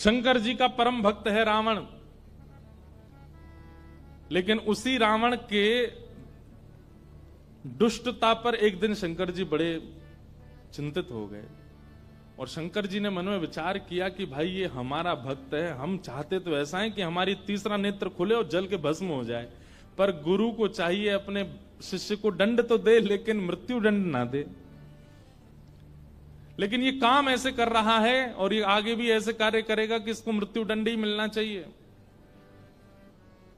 शंकर जी का परम भक्त है रावण, लेकिन उसी रावण के दुष्टता पर एक दिन शंकर जी बड़े चिंतित हो गए और शंकर जी ने मन में विचार किया कि भाई ये हमारा भक्त है, हम चाहते तो ऐसा है कि हमारी तीसरा नेत्र खुले और जल के भस्म हो जाए, पर गुरु को चाहिए अपने शिष्य को दंड तो दे लेकिन मृत्यु दंड ना दे। लेकिन ये काम ऐसे कर रहा है और ये आगे भी ऐसे कार्य करेगा कि इसको मृत्यु दंड ही मिलना चाहिए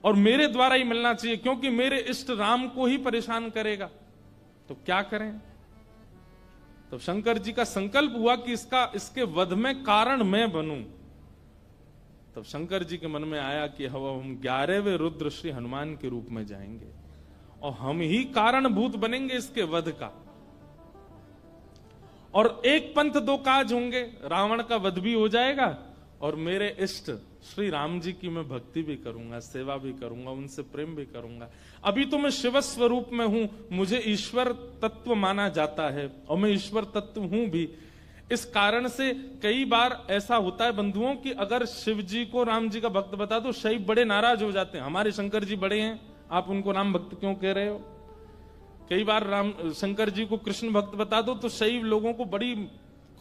और मेरे द्वारा ही मिलना चाहिए, क्योंकि मेरे इष्ट राम को ही परेशान करेगा। तो क्या करें? तो शंकर जी का संकल्प हुआ कि इसके वध में कारण मैं बनूं। तब शंकर जी के मन में आया कि हम 11वें रुद्र श्री हनुमान के रूप में जाएंगे और हम ही कारणभूत बनेंगे इसके वध का, और एक पंथ दो काज होंगे, रावण का वध भी हो जाएगा और मेरे इष्ट श्री राम जी की मैं भक्ति भी करूंगा, सेवा भी करूंगा, उनसे प्रेम भी करूंगा। अभी तो मैं शिव स्वरूप में हूं, मुझे ईश्वर तत्व माना जाता है और मैं ईश्वर तत्व हूं भी। इस कारण से कई बार ऐसा होता है बंधुओं कि अगर शिव जी को राम जी का भक्त बता दो, शैव बड़े नाराज हो जाते हैं, हमारे शंकर जी बड़े हैं, आप उनको राम भक्त क्यों कह रहे हो। कई बार शंकर जी को कृष्ण भक्त बता दो तो शैव लोगों को बड़ी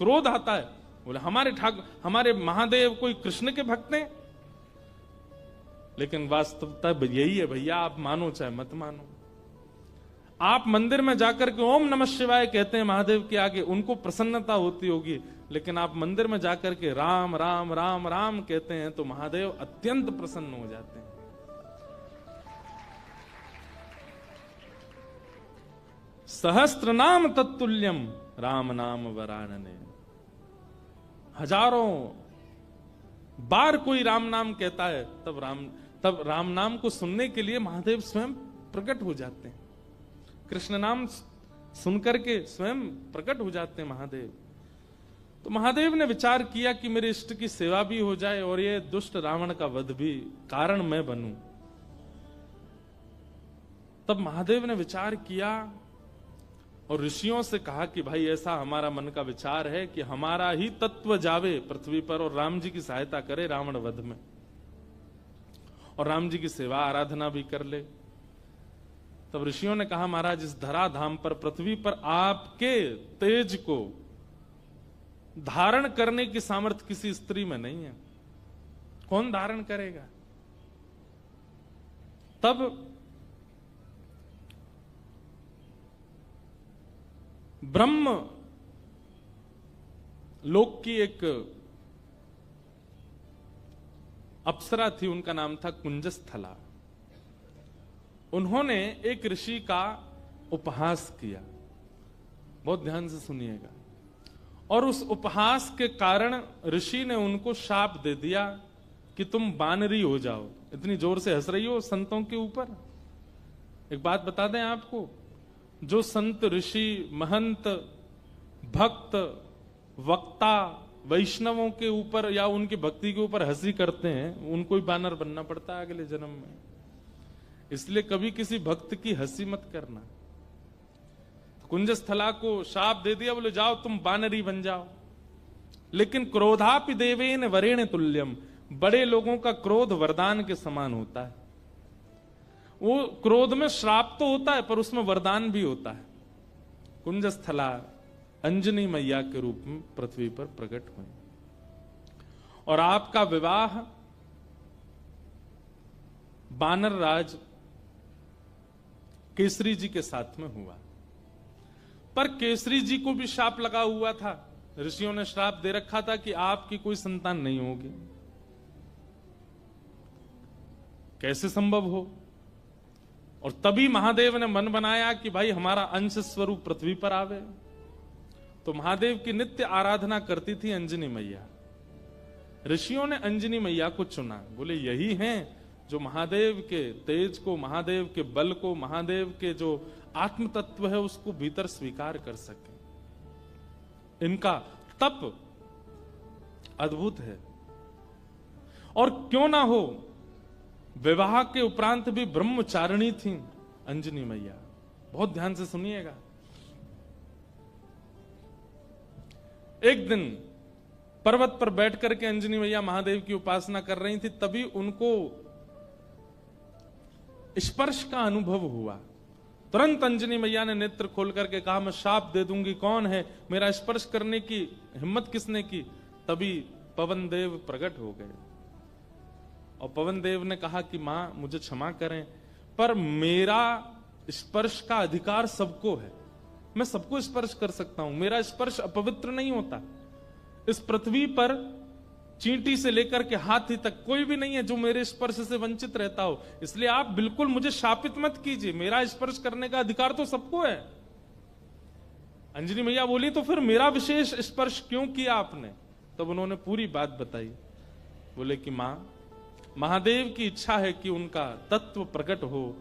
क्रोध आता है, बोले हमारे महादेव कोई कृष्ण के भक्त हैं। लेकिन वास्तवता यही है भैया, आप मानो चाहे मत मानो। आप मंदिर में जाकर के ओम नमः शिवाय कहते हैं महादेव के आगे, उनको प्रसन्नता होती होगी, लेकिन आप मंदिर में जाकर के राम राम राम राम कहते हैं तो महादेव अत्यंत प्रसन्न हो जाते हैं। सहस्त्र नाम तत्तुल्यम राम नाम वरानने। हजारों बार कोई राम नाम कहता है तब राम नाम को सुनने के लिए महादेव स्वयं प्रकट हो जाते हैं। कृष्ण नाम सुनकर के स्वयं प्रकट हो जाते हैं महादेव। तो महादेव ने विचार किया कि मेरे इष्ट की सेवा भी हो जाए और ये दुष्ट रावण का वध भी कारण मैं बनूं। तब महादेव ने विचार किया और ऋषियों से कहा कि भाई ऐसा हमारा मन का विचार है कि हमारा ही तत्व जावे पृथ्वी पर और राम जी की सहायता करे रावण वध में, और राम जी की सेवा आराधना भी कर ले। तब ऋषियों ने कहा महाराज इस धराधाम पर पृथ्वी पर आपके तेज को धारण करने की सामर्थ्य किसी स्त्री में नहीं है, कौन धारण करेगा। तब ब्रह्म लोक की एक अप्सरा थी, उनका नाम था कुंजस्थला। उन्होंने एक ऋषि का उपहास किया, बहुत ध्यान से सुनिएगा, और उस उपहास के कारण ऋषि ने उनको शाप दे दिया कि तुम बानरी हो जाओ। इतनी जोर से हंस रही हो संतों के ऊपर। एक बात बता दें आपको, जो संत ऋषि महंत भक्त वक्ता वैष्णवों के ऊपर या उनकी भक्ति के ऊपर हंसी करते हैं, उनको ही बानर बनना पड़ता है अगले जन्म में। इसलिए कभी किसी भक्त की हंसी मत करना। कुंजस्थला को शाप दे दिया, बोले जाओ तुम बानरी बन जाओ। लेकिन क्रोधापि देवेन वरेण तुल्यम, बड़े लोगों का क्रोध वरदान के समान होता है। वो क्रोध में श्राप तो होता है पर उसमें वरदान भी होता है। कुंजस्थला अंजनी मैया के रूप में पृथ्वी पर प्रकट हुए और आपका विवाह बानर राज केसरी जी के साथ में हुआ। पर केसरी जी को भी शाप लगा हुआ था, ऋषियों ने श्राप दे रखा था कि आपकी कोई संतान नहीं होगी। कैसे संभव हो। और तभी महादेव ने मन बनाया कि भाई हमारा अंश स्वरूप पृथ्वी पर आवे। तो महादेव की नित्य आराधना करती थी अंजनी मैया। ऋषियों ने अंजनी मैया को चुना, बोले यही हैं जो महादेव के तेज को, महादेव के बल को, महादेव के जो आत्म तत्व है उसको भीतर स्वीकार कर सके। इनका तप अद्भुत है। और क्यों ना हो, विवाह के उपरांत भी ब्रह्मचारिणी थी अंजनी मैया। बहुत ध्यान से सुनिएगा। एक दिन पर्वत पर बैठ करके अंजनी मैया महादेव की उपासना कर रही थी, तभी उनको स्पर्श का अनुभव हुआ। तुरंत अंजनी मैया ने नेत्र खोल करके कहा, मैं शाप दे दूंगी, कौन है, मेरा स्पर्श करने की हिम्मत किसने की? तभी पवन देव प्रकट हो गए और पवन देव ने कहा कि मां मुझे क्षमा करें, पर मेरा स्पर्श का अधिकार सबको है, मैं सबको स्पर्श कर सकता हूं, मेरा स्पर्श अपवित्र नहीं होता। इस पृथ्वी पर चींटी से लेकर के हाथी तक कोई भी नहीं है जो मेरे स्पर्श से वंचित रहता हो, इसलिए आप बिल्कुल मुझे शापित मत कीजिए, मेरा स्पर्श करने का अधिकार तो सबको है। अंजनी मैया बोली, तो फिर मेरा विशेष स्पर्श क्यों किया आपने? तब उन्होंने पूरी बात बताई। बोले कि मां, महादेव की इच्छा है कि उनका तत्व प्रकट हो।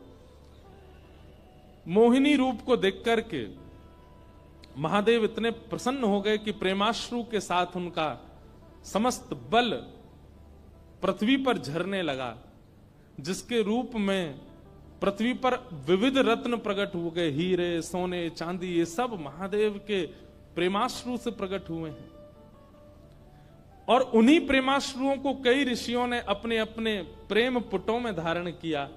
मोहिनी रूप को देख करके महादेव इतने प्रसन्न हो गए कि प्रेमाश्रु के साथ उनका समस्त बल पृथ्वी पर झरने लगा, जिसके रूप में पृथ्वी पर विविध रत्न प्रकट हो गए, हीरे, सोने, चांदी, ये सब महादेव के प्रेमाश्रु से प्रकट हुए हैं। और उन्हीं प्रेमाश्रुओं को कई ऋषियों ने अपने अपने प्रेम पुटों में धारण किया।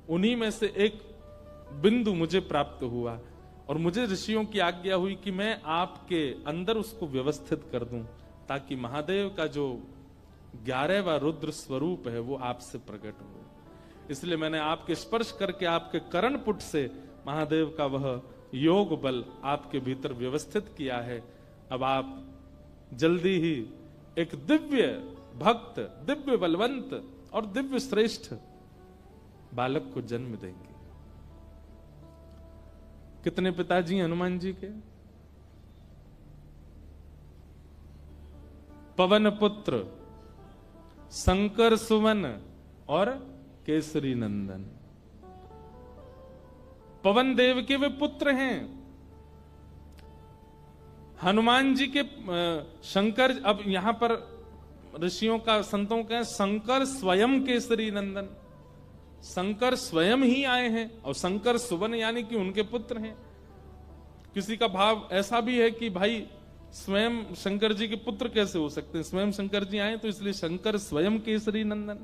उन्हीं में से एक बिंदु मुझे प्राप्त हुआ और मुझे ऋषियों की आज्ञा हुई कि मैं आपके अंदर उसको व्यवस्थित कर दूं, ताकि महादेव का जो 11वां रुद्र स्वरूप है वो आपसे प्रकट हो। इसलिए मैंने आपके स्पर्श करके आपके करण पुट से महादेव का वह योग बल आपके भीतर व्यवस्थित किया है। अब आप जल्दी ही एक दिव्य भक्त, दिव्य बलवंत और दिव्य श्रेष्ठ बालक को जन्म देंगे। कितने पिताजी हनुमान जी के? पवन पुत्र, शंकर सुवन और केसरी नंदन। पवन देव के वे पुत्र हैं। हनुमान जी के शंकर, अब यहां पर ऋषियों का, संतों का शंकर स्वयं केसरी नंदन, शंकर स्वयं ही आए हैं और शंकर सुवन यानी कि उनके पुत्र हैं। किसी का भाव ऐसा भी है कि भाई स्वयं शंकर जी के पुत्र कैसे हो सकते हैं, स्वयं शंकर जी आए तो इसलिए शंकर स्वयं केसरी नंदन।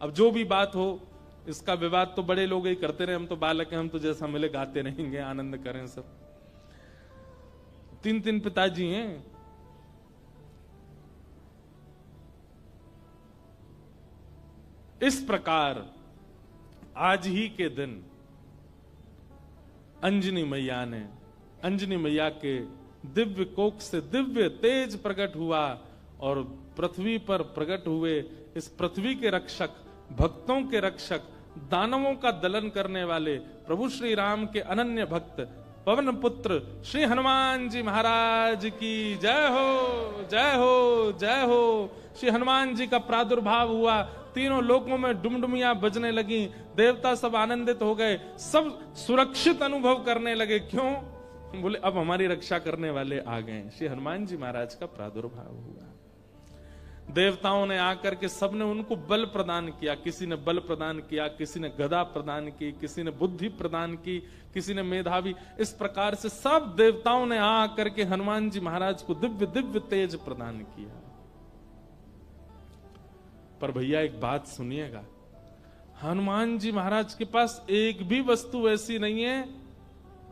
अब जो भी बात हो, इसका विवाद तो बड़े लोग ही करते रहे, हम तो बालक हैं, हम तो जैसा मिले गाते रहेंगे, आनंद करें सब। 3 पिताजी हैं। इस प्रकार आज ही के दिन अंजनी मैया के दिव्य कोख से दिव्य तेज प्रकट हुआ और पृथ्वी पर प्रकट हुए इस पृथ्वी के रक्षक, भक्तों के रक्षक, दानवों का दलन करने वाले प्रभु श्री राम के अनन्य भक्त पवन पुत्र श्री हनुमान जी महाराज की जय हो, जय हो, जय हो। श्री हनुमान जी का प्रादुर्भाव हुआ, तीनों लोकों में डुमडुमियां बजने लगी, देवता सब आनंदित हो गए, सब सुरक्षित अनुभव करने लगे। क्यों? बोले अब हमारी रक्षा करने वाले आ गए। श्री हनुमान जी महाराज का प्रादुर्भाव हुआ। देवताओं ने आकर के सबने उनको बल प्रदान किया, किसी ने बल प्रदान किया, किसी ने गदा प्रदान की, किसी ने बुद्धि प्रदान की, किसी ने मेधावी। इस प्रकार से सब देवताओं ने आकर के हनुमान जी महाराज को दिव्य दिव्य तेज प्रदान किया। पर भैया एक बात सुनिएगा, हनुमान जी महाराज के पास एक भी वस्तु ऐसी नहीं है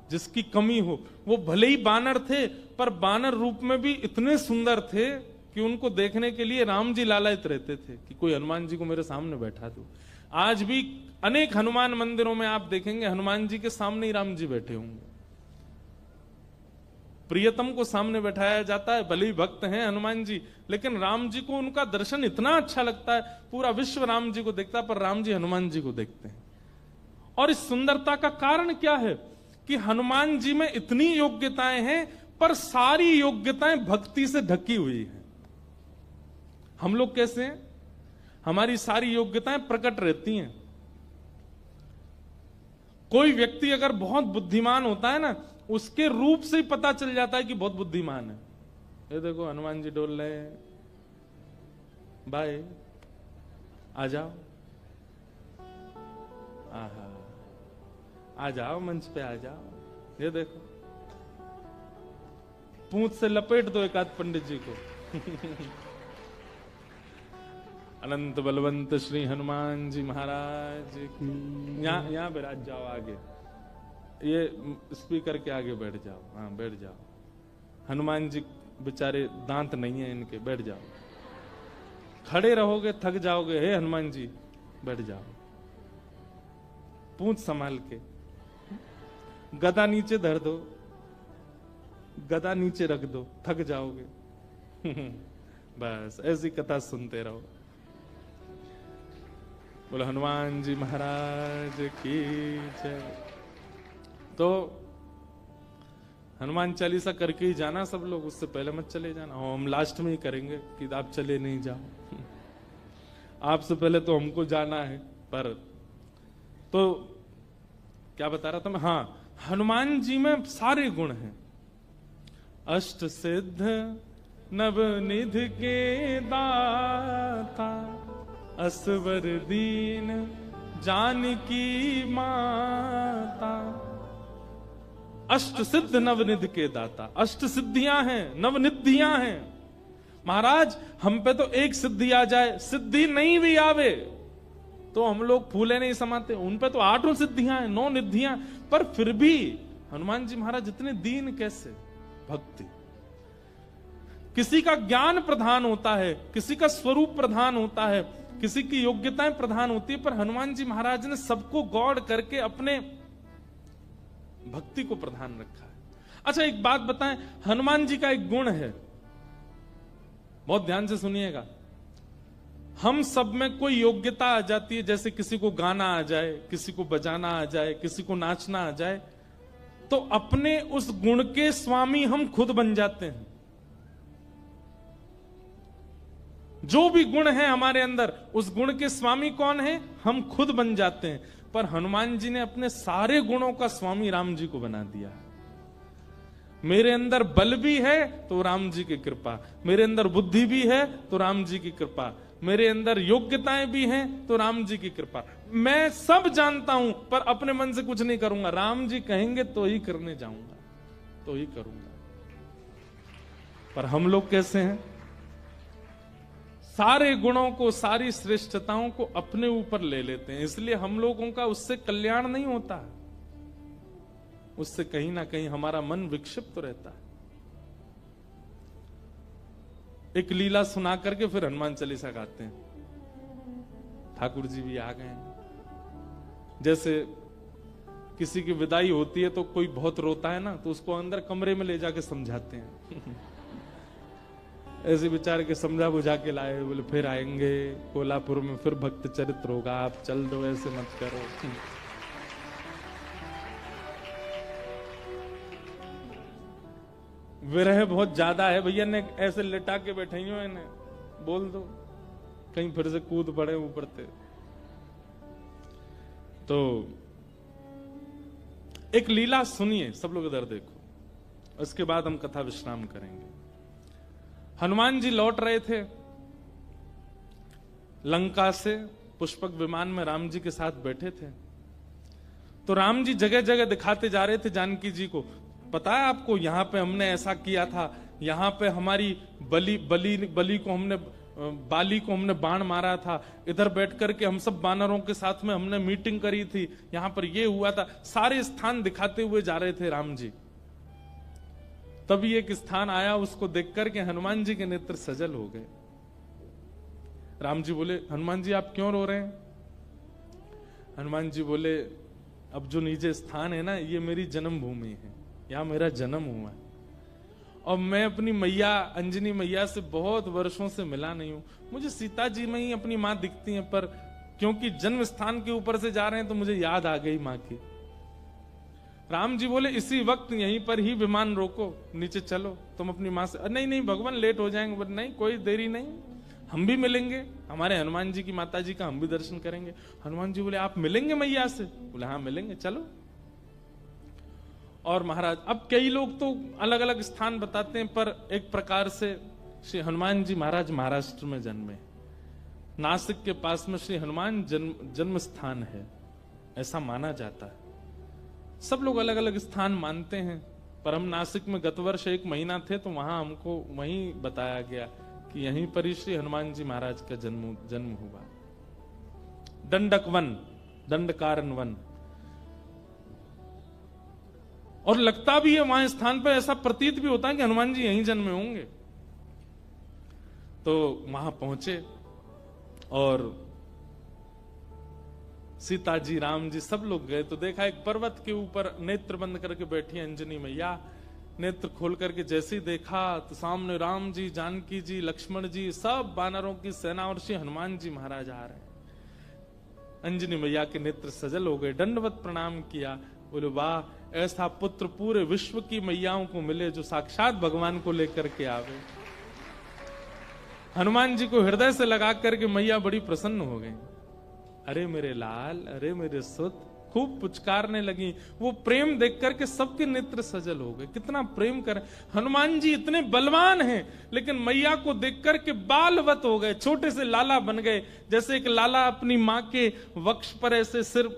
जिसकी कमी हो। वो भले ही बानर थे, पर बानर रूप में भी इतने सुंदर थे कि उनको देखने के लिए राम जी लालायित रहते थे कि कोई हनुमान जी को मेरे सामने बैठा दो। आज भी अनेक हनुमान मंदिरों में आप देखेंगे हनुमान जी के सामने ही राम जी बैठे होंगे। प्रियतम को सामने बैठाया जाता है, भले ही भक्त हैं हनुमान जी, लेकिन राम जी को उनका दर्शन इतना अच्छा लगता है, पूरा विश्व राम जी को देखता है, पर राम जी हनुमान जी को देखते हैं। और इस सुंदरता का कारण क्या है कि हनुमान जी में इतनी योग्यताएं हैं, पर सारी योग्यताएं भक्ति से ढकी हुई हैं। हम लोग कैसे हैं? हमारी सारी योग्यताएं प्रकट रहती हैं। कोई व्यक्ति अगर बहुत बुद्धिमान होता है ना, उसके रूप से ही पता चल जाता है कि बहुत बुद्धिमान है। ये देखो हनुमान जी डोल रहे हैं, बाय आ जाओ, आहा आ जाओ, मंच पे आ जाओ। ये देखो पूंछ से लपेट दो एक आध पंडित जी को, अनंत बलवंत श्री हनुमान जी महाराज की। यहाँ बैठ जाओ आगे, ये स्पीकर के आगे बैठ जाओ। हाँ बैठ जाओ। हनुमान जी बेचारे दांत नहीं है इनके, बैठ जाओ। खड़े रहोगे थक जाओगे। हे हनुमान जी बैठ जाओ, पूंछ संभाल के। गदा नीचे धर दो, गदा नीचे रख दो, थक जाओगे। बस ऐसी कथा सुनते रहो। बोलो हनुमान जी महाराज की जय। तो हनुमान चालीसा करके ही जाना सब लोग, उससे पहले मत चले जाना। हम लास्ट में ही करेंगे कि आप चले नहीं जाओ। आपसे पहले तो हमको जाना है। पर तो क्या बता रहा था मैं? हाँ, हनुमान जी में सारे गुण हैं। अष्ट सिद्ध नवनिधि के दाता, असवर दीन जानकी माता। अष्ट सिद्ध नवनिधि के दाता, अष्ट सिद्धियां हैं, नवनिधियां हैं। महाराज हम पे तो एक सिद्धि आ जाए, सिद्धि नहीं भी आवे तो हम लोग फूले नहीं समाते। उन पे तो 8 सिद्धियां हैं, 9 निधियां, पर फिर भी हनुमान जी महाराज इतने दीन कैसे? भक्ति। किसी का ज्ञान प्रधान होता है, किसी का स्वरूप प्रधान होता है, किसी की योग्यताएं प्रधान होती है, पर हनुमान जी महाराज ने सबको गौड़ करके अपने भक्ति को प्रधान रखा है। अच्छा एक बात बताएं, हनुमान जी का एक गुण है, बहुत ध्यान से सुनिएगा। हम सब में कोई योग्यता आ जाती है, जैसे किसी को गाना आ जाए, किसी को बजाना आ जाए, किसी को नाचना आ जाए, तो अपने उस गुण के स्वामी हम खुद बन जाते हैं। जो भी गुण है हमारे अंदर, उस गुण के स्वामी कौन है? हम खुद बन जाते हैं। पर हनुमान जी ने अपने सारे गुणों का स्वामी राम जी को बना दिया। मेरे अंदर बल भी है तो राम जी की कृपा, मेरे अंदर बुद्धि भी है तो राम जी की कृपा, मेरे अंदर योग्यताएं भी हैं तो राम जी की कृपा। मैं सब जानता हूं पर अपने मन से कुछ नहीं करूंगा, राम जी कहेंगे तो ही करने जाऊंगा, तो ही करूंगा। पर हम लोग कैसे हैं? सारे गुणों को, सारी श्रेष्ठताओं को अपने ऊपर ले लेते हैं, इसलिए हम लोगों का उससे कल्याण नहीं होता, उससे कहीं ना कहीं हमारा मन विक्षिप्त रहता है। एक लीला सुना करके फिर हनुमान चालीसा गाते हैं। ठाकुर जी भी आ गए। जैसे किसी की विदाई होती है तो कोई बहुत रोता है ना, तो उसको अंदर कमरे में ले जाके समझाते हैं। ऐसे बेचारे के समझा बुझा के लाए, बोले फिर आएंगे कोल्हापुर में, फिर भक्त चरित्र होगा, आप चल दो, ऐसे मत करो। विरह बहुत ज्यादा है भैया, ने ऐसे लिटा के बैठे हो, इन्हें बोल दो कहीं फिर से कूद पड़े ऊपर से। तो एक लीला सुनिए, सब लोग इधर देखो, उसके बाद हम कथा विश्राम करेंगे। हनुमान जी लौट रहे थे लंका से, पुष्पक विमान में राम जी के साथ बैठे थे। तो राम जी जगह जगह दिखाते जा रहे थे जानकी जी को, पता है आपको यहाँ पे हमने ऐसा किया था, यहाँ पे हमारी बली को हमने, बाली को हमने बाण मारा था, इधर बैठ करके हम सब बानरों के साथ में हमने मीटिंग करी थी, यहाँ पर ये हुआ था। सारे स्थान दिखाते हुए जा रहे थे राम जी। तभी एक स्थान आया, उसको देख करके हनुमान जी के नेत्र सजल हो गए। राम जी बोले, हनुमान जी आप क्यों रो रहे हैं? हनुमान जी बोले, अब जो नीचे स्थान है ना, ये मेरी जन्मभूमि है, यहाँ मेरा जन्म हुआ है, और मैं अपनी मैया अंजनी मैया से बहुत वर्षों से मिला नहीं हूं। मुझे सीता जी में ही अपनी माँ दिखती हैं, पर क्योंकि जन्म स्थान के ऊपर से जा रहे हैं तो मुझे याद आ गई माँ की। राम जी बोले, इसी वक्त यहीं पर ही विमान रोको, नीचे चलो, तुम अपनी माँ से। नहीं नहीं भगवान लेट हो जाएंगे। बोले नहीं, कोई देरी नहीं, हम भी मिलेंगे, हमारे हनुमान जी की माता जी का हम भी दर्शन करेंगे। हनुमान जी बोले, आप मिलेंगे मैया से? बोले हाँ मिलेंगे, चलो। और महाराज, अब कई लोग तो अलग अलग स्थान बताते हैं, पर एक प्रकार से श्री हनुमान जी महाराज महाराष्ट्र में जन्मे, नासिक के पास में श्री हनुमान जन्म स्थान है, ऐसा माना जाता है। सब लोग अलग अलग स्थान मानते हैं, पर हम नासिक में गत वर्ष 1 महीना थे तो वहां हमको वहीं बताया गया कि यहीं पर ही श्री हनुमान जी महाराज का जन्म हुआ। दंडक वन, दंडकारन वन। और लगता भी है वहां स्थान पर, ऐसा प्रतीत भी होता है कि हनुमान जी यहीं जन्मे होंगे। तो वहां पहुंचे और सीता जी, राम जी सब लोग गए तो देखा एक पर्वत के ऊपर नेत्र बंद करके बैठी अंजनी मैया। नेत्र खोल करके जैसे ही देखा तो सामने राम जी, जानकी जी, लक्ष्मण जी, सब वानरों की सेना और श्री हनुमान जी महाराज आ रहे हैं। अंजनी मैया के नेत्र सजल हो गए, दंडवत प्रणाम किया, बोले वाह, ऐसा पुत्र पूरे विश्व की मैयाओं को मिले जो साक्षात भगवान को लेकर के आवे। हनुमान जी को हृदय से लगा करके मैया बड़ी प्रसन्न हो गई। अरे मेरे लाल, अरे मेरे सुत, खूब पुचकारने लगी। वो प्रेम देख करके सबके नेत्र सजल हो गए। कितना प्रेम कर, हनुमान जी इतने बलवान हैं लेकिन मैया को देख करके बालवत हो गए, छोटे से लाला बन गए। जैसे एक लाला अपनी माँ के वक्ष पर ऐसे सिर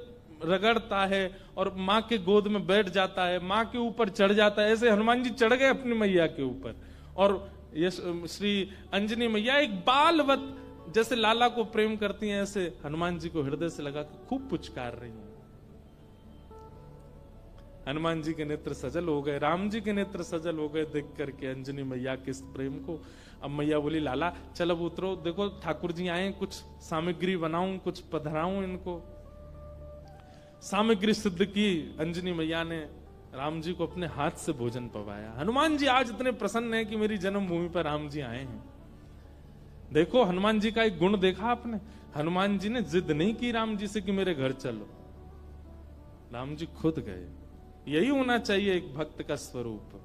रगड़ता है और माँ के गोद में बैठ जाता है, माँ के ऊपर चढ़ जाता है, ऐसे हनुमान जी चढ़ गए अपनी मैया के ऊपर। और ये श्री अंजनी मैया एक बालवत जैसे लाला को प्रेम करती हैं, ऐसे हनुमान जी को हृदय से लगा के खूब पुचकार रही हैं। हनुमान जी के नेत्र सजल हो गए, राम जी के नेत्र सजल हो गए देख करके अंजनी मैया के इस प्रेम को। अब मैया बोली लाला चल अब उतरो, देखो ठाकुर जी आए, कुछ सामग्री बनाऊं, कुछ पधराऊं इनको। सामग्री सिद्ध की अंजनी मैया ने, राम जी को अपने हाथ से भोजन पवाया। हनुमान जी आज इतने प्रसन्न हैं कि मेरी जन्मभूमि पर राम जी आए हैं। देखो हनुमान जी का एक गुण देखा आपने, हनुमान जी ने जिद नहीं की राम जी से कि मेरे घर चलो, राम जी खुद गए। यही होना चाहिए एक भक्त का स्वरूप,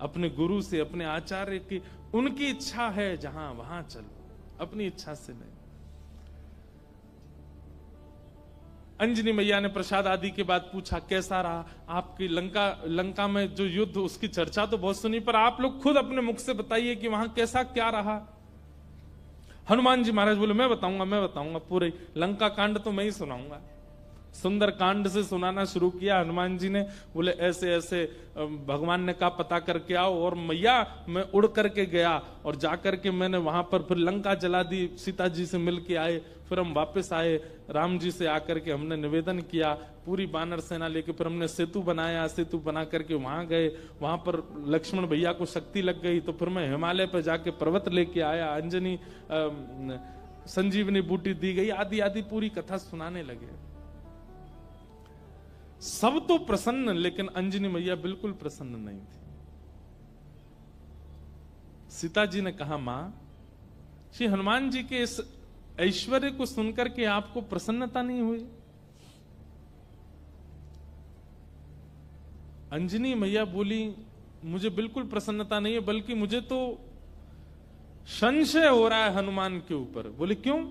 अपने गुरु से, अपने आचार्य की, उनकी इच्छा है जहां वहां चलो, अपनी इच्छा से नहीं। अंजनी मैया ने प्रसाद आदि के बाद पूछा कैसा रहा आपकी लंका में जो युद्ध, उसकी चर्चा तो बहुत सुनी, पर आप लोग खुद अपने मुख से बताइए कि वहां कैसा क्या रहा। हनुमान जी महाराज बोले मैं बताऊंगा, पूरे लंका कांड तो मैं ही सुनाऊंगा। सुंदर कांड से सुनाना शुरू किया हनुमान जी ने। बोले ऐसे ऐसे भगवान ने कहा पता करके आओ, और मैया मैं उड़ करके गया और जाकर के मैंने वहां पर फिर लंका जला दी, सीता जी से मिल के आए, फिर हम वापस आए, राम जी से आकर के हमने निवेदन किया, पूरी बानर सेना लेके फिर हमने सेतु बनाया, सेतु बना करके वहां गए, वहां पर लक्ष्मण भैया को शक्ति लग गई तो फिर मैं हिमालय पर जाके पर्वत लेके आया, अंजनी संजीवनी बूटी दी गई, आदि आदि पूरी कथा सुनाने लगे। सब तो प्रसन्न, लेकिन अंजनी मैया बिल्कुल प्रसन्न नहीं थी। सीता जी ने कहा मां, श्री हनुमान जी के इस ऐश्वर्य को सुनकर के आपको प्रसन्नता नहीं हुई? अंजनी मैया बोली मुझे बिल्कुल प्रसन्नता नहीं है, बल्कि मुझे तो संशय हो रहा है हनुमान के ऊपर। बोले क्यों?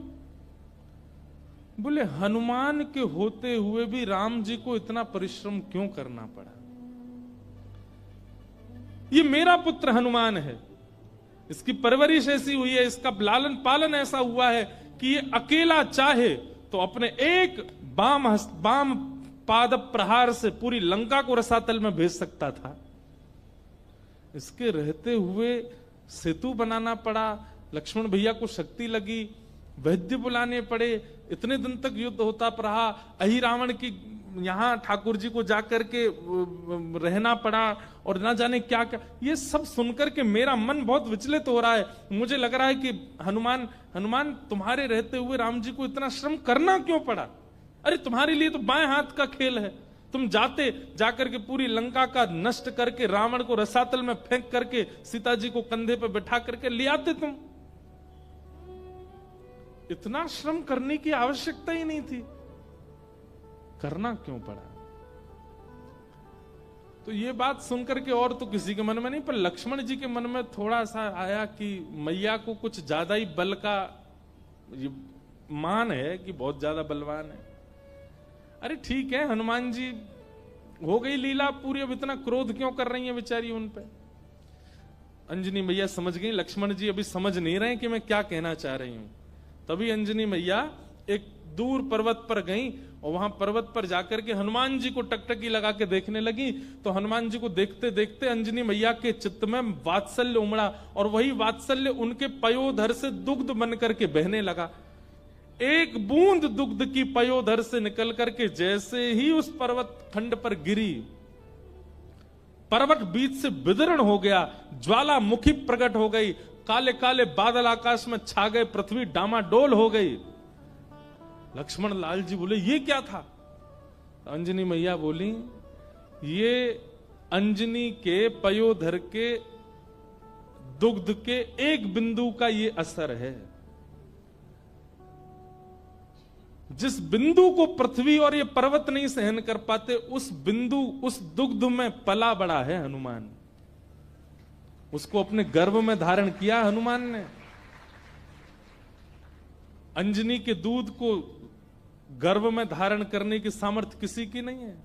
बोले हनुमान के होते हुए भी राम जी को इतना परिश्रम क्यों करना पड़ा? ये मेरा पुत्र हनुमान है, इसकी परवरिश ऐसी हुई है, इसका लालन पालन ऐसा हुआ है कि ये अकेला चाहे तो अपने एक बाम पाद प्रहार से पूरी लंका को रसातल में भेज सकता था। इसके रहते हुए सेतु बनाना पड़ा, लक्ष्मण भैया को शक्ति लगी, वैद्य बुलाने पड़े, इतने दिन तक युद्ध होता रहा, अहि रावण की यहां ठाकुर जी को जाकर के रहना पड़ा, और ना जाने क्या क्या। ये सब सुनकर के मेरा मन बहुत विचलित हो रहा है। मुझे लग रहा है कि हनुमान तुम्हारे रहते हुए राम जी को इतना श्रम करना क्यों पड़ा? अरे तुम्हारे लिए तो बाएं हाथ का खेल है, तुम जाकर के पूरी लंका का नष्ट करके रावण को रसातल में फेंक करके सीता जी को कंधे पे बैठा करके ले आते तुम। इतना श्रम करने की आवश्यकता ही नहीं थी, करना क्यों पड़ा? तो ये बात सुनकर के और तो किसी के मन में नहीं, पर लक्ष्मण जी के मन में थोड़ा सा आया कि मैया को कुछ ज्यादा ही बल का मान है कि बहुत ज्यादा बलवान है। अरे ठीक है, हनुमान जी हो गई लीला पूरी, अब इतना क्रोध क्यों कर रही है बेचारी उन पे? अंजनी मैया समझ गई, लक्ष्मण जी अभी समझ नहीं रहे कि मैं क्या कहना चाह रही हूं। तभी अंजनी मैया एक दूर पर्वत पर गई और वहां पर्वत पर जाकर के हनुमान जी को टकटकी लगा के देखने लगी। तो हनुमान जी को देखते देखते अंजनी मैया के चित्त में वात्सल्य उमड़ा और वही वात्सल्य उनके पयोधर से दुग्ध बन करके बहने लगा। एक बूंद दुग्ध की पयोधर से निकल करके जैसे ही उस पर्वत खंड पर गिरी, पर्वत बीच से विदीर्ण हो गया, ज्वालामुखी प्रकट हो गई, काले काले बादल आकाश में छा गए, पृथ्वी डामाडोल हो गई। लक्ष्मण लाल जी बोले ये क्या था? अंजनी मैया बोली ये अंजनी के पयोधर के दुग्ध के एक बिंदु का ये असर है। जिस बिंदु को पृथ्वी और ये पर्वत नहीं सहन कर पाते, उस बिंदु, उस दुग्ध में पला बड़ा है हनुमान। उसको अपने गर्भ में धारण किया हनुमान ने। अंजनी के दूध को गर्भ में धारण करने की सामर्थ्य किसी की नहीं है।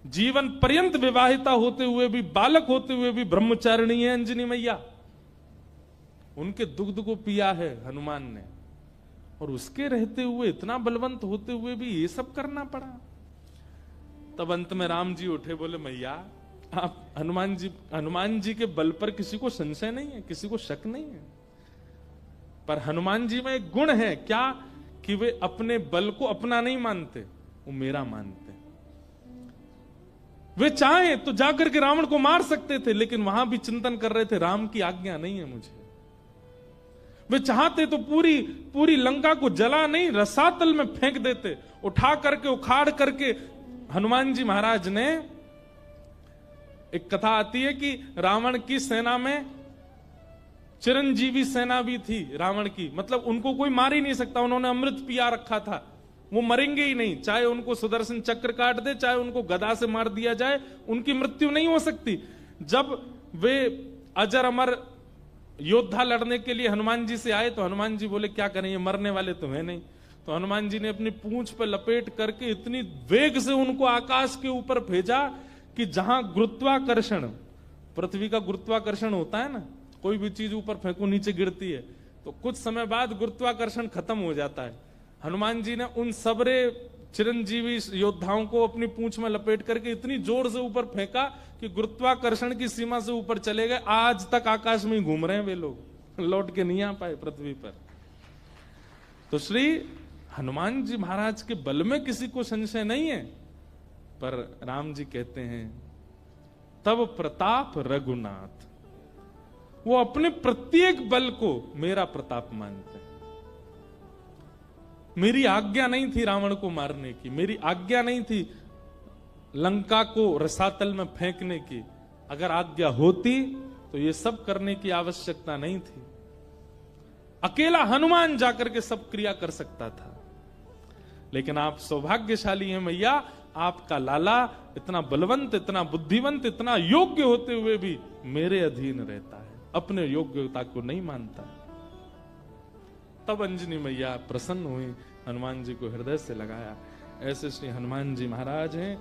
जीवन पर्यंत विवाहिता होते हुए भी, बालक होते हुए भी ब्रह्मचारिणी है अंजनी मैया। उनके दुग्ध को पिया है हनुमान ने, और उसके रहते हुए, इतना बलवंत होते हुए भी ये सब करना पड़ा। तब अंत में राम जी उठे, बोले मैया आप हनुमान जी के बल पर किसी को संशय नहीं है, किसी को शक नहीं है, पर हनुमान जी में एक गुण है क्या कि वे अपने बल को अपना नहीं मानते, वो मेरा मानते। वे चाहे तो जाकर के रावण को मार सकते थे, लेकिन वहां भी चिंतन कर रहे थे राम की आज्ञा नहीं है मुझे। वे चाहते तो पूरी लंका को जला नहीं, रसातल में फेंक देते, उठा करके उखाड़ करके। हनुमान जी महाराज ने, एक कथा आती है कि रावण की सेना में चिरंजीवी सेना भी थी रावण की, मतलब उनको कोई मार ही नहीं सकता, उन्होंने अमृत पिया रखा था, वो मरेंगे ही नहीं, चाहे उनको सुदर्शन चक्र काट दे, चाहे उनको गदा से मार दिया जाए, उनकी मृत्यु नहीं हो सकती। जब वे अजर अमर योद्धा लड़ने के लिए हनुमान जी से आए तो हनुमान जी बोले क्या करें, ये मरने वाले तो है नहीं। तो हनुमान जी ने अपनी पूंछ पर लपेट करके इतनी वेग से उनको आकाश के ऊपर भेजा कि जहां गुरुत्वाकर्षण, पृथ्वी का गुरुत्वाकर्षण होता है ना, कोई भी चीज ऊपर फेंको नीचे गिरती है, तो कुछ समय बाद गुरुत्वाकर्षण खत्म हो जाता है। हनुमान जी ने उन सबरे चिरंजीवी योद्धाओं को अपनी पूंछ में लपेट करके इतनी जोर से ऊपर फेंका कि गुरुत्वाकर्षण की सीमा से ऊपर चले गए। आज तक आकाश में ही घूम रहे हैं वे लोग, लौट के नहीं आ पाए पृथ्वी पर। तो श्री हनुमान जी महाराज के बल में किसी को संशय नहीं है, पर राम जी कहते हैं तब प्रताप रघुनाथ, वो अपने प्रत्येक बल को मेरा प्रताप मानते हैं। मेरी आज्ञा नहीं थी रावण को मारने की, मेरी आज्ञा नहीं थी लंका को रसातल में फेंकने की। अगर आज्ञा होती तो ये सब करने की आवश्यकता नहीं थी। अकेला हनुमान जाकर के सब क्रिया कर सकता था, लेकिन आप सौभाग्यशाली हैं मैया, आपका लाला इतना बलवंत, इतना बुद्धिवंत, इतना योग्य होते हुए भी मेरे अधीन रहता है, अपने योग्यता को नहीं मानता। तब अंजनी मैया प्रसन्न हुई, हनुमान जी को हृदय से लगाया। ऐसे श्री हनुमान जी महाराज हैं।